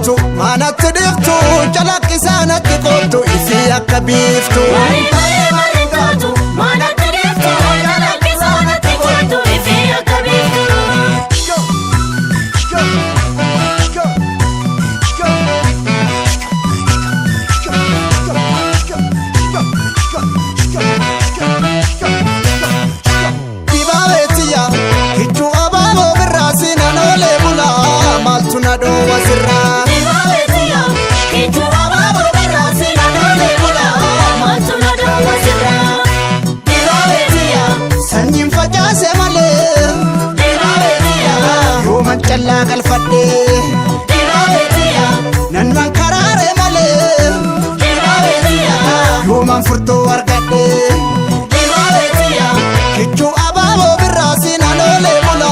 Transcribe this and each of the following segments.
taatu maanatti dhiftu calaqqisaanatti qottu ifi akka biiftu Maaliin taatu maanatti dhiftu calaqqisaanatti qottu ifi akka biiftu. Nado wasirra Dibabetia Kitu ababo berasi Nado bula Mantu nado wasirra Dibabetia Sanyin facase male Dibabetia Yo mancalla kalfadde Dibabetia Nan man karare male Dibabetia Yo man furto argadde Dibabetia Kitu ababo berasi Nado bula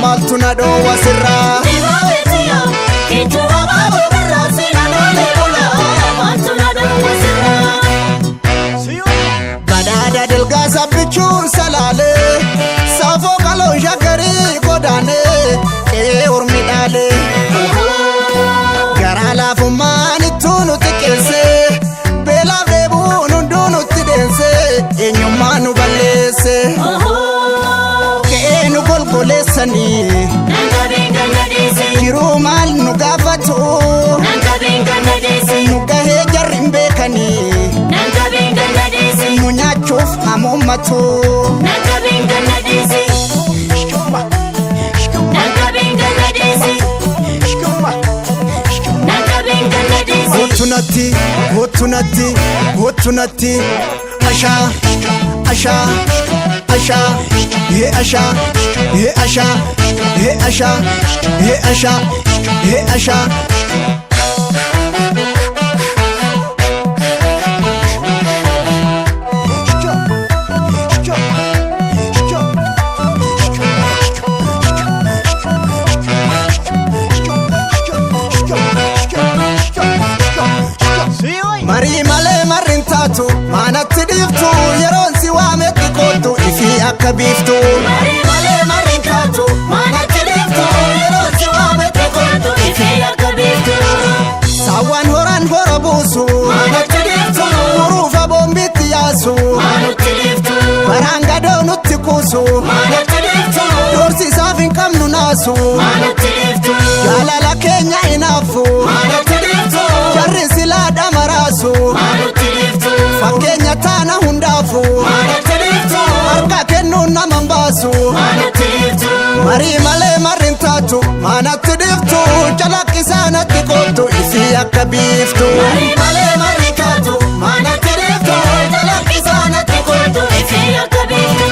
Mantu nado wasirra Kitu ababo berasi Nado bula Mantu nado wasirra. Badada delga sabbichu salale Safo kalo shakari kodane ormidale Gara lafu mani tunu tikelse Bela bebu nundunu tidense Enyumanu balese Keenu golgolesani Nanga binga nadisi Kiru mal nugafatu Nanga binga nadisi Nugahe jarimbekani Nanga binga nadisi Nunyachuf hamummatu Nanga binga nadisi Nanga binga nadisi Nanga binga nadisi Gotunati Asha Ye Asha Mari male marin taatu maanatti dhiftu yeroon si waametti qottu ifi akka biiftu Mari male marin taatu maanatti dhiftu yeroon si waametti qottu ifi akka biiftu Saawwan horan hora buusu Maanatti dhiftu Huruufa boombitti yaasu Maanatti dhiftu Baraan gadoo nutti kuusu Maanatti dhiftu Doorsisaaf hin qabnu naasu Maanatti dhiftu Jaalala keenya hinaafu Maanatti dhiftu Jarri silaadha maraasu Maanatti dhiftu Fakkeenya taana hundaafu Maanatti dhiftu Harka kennuun naman baasu Maanatti dhiftu Marii malee marrin taatu maanatti dhiftu calaqqisaanatti qottu ifi akka biiftu Mari male marin taatu maanatti dhiftu calaqqisaanatti qottu ifi akka biiftu.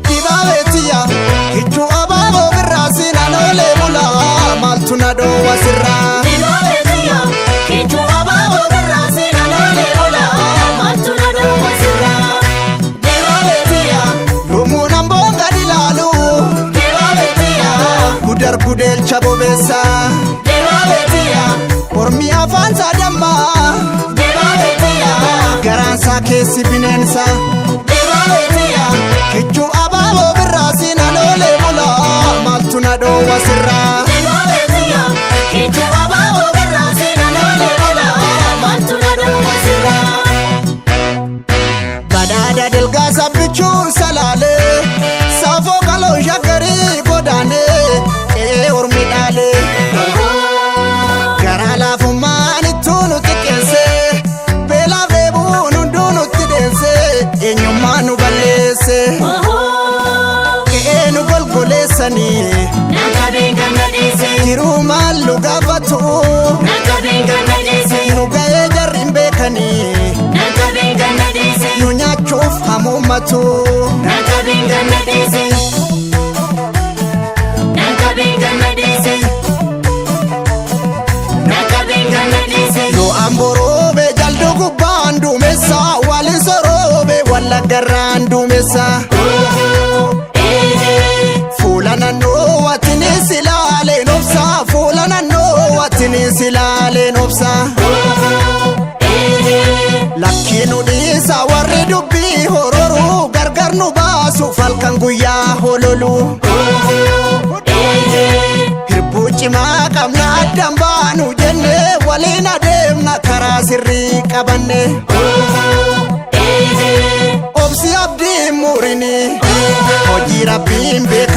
Dibabetia Kichu ababo berasi Nado bula Maltu nado wasirra Dibabetia Kitu ababo berasi Nado bula Mantu nado wasirra Dibabetia Lumuun bonga dilalu Dibabetia Gudar gudel chabobesa Dibabetia Ormi afaan sadamma Dibabetia Garansa keesi bineensa Dibabetia Kichu ababo berasi Nado bula Maltu nado wasirra Dibabetia Kitu ababo berasi Nado bula Mantu nado wasirra Badada delga sabbichu salale Safo kalo shakari kodane ormidale Gara lafu mani tunu tikelse Bela bebu nundunu tidense Enyumanu balese Keenu golgolesani Nanga binga nadisi Kiru malu gafatu Nanga binga nadisi Nugaye jarimbekani Nanga binga nadisi Nunyachuf hamummatu Nanga binga nadisi Nanga binga nadisi Nanga binga nadisi Yo amborobe jaldu gubbaan duumessa Walin soroobe walla garraan duumessa Fuula nannoo watini silaaleen obsa Fuula nannoo watini silaaleen obsa nu baasu falkan guyyaa hololu hirbuu cimaa qabna addan baanu jenne waliin adeemna karaa sirrii qabanne obsi abdii murini hojii rabbiin beeka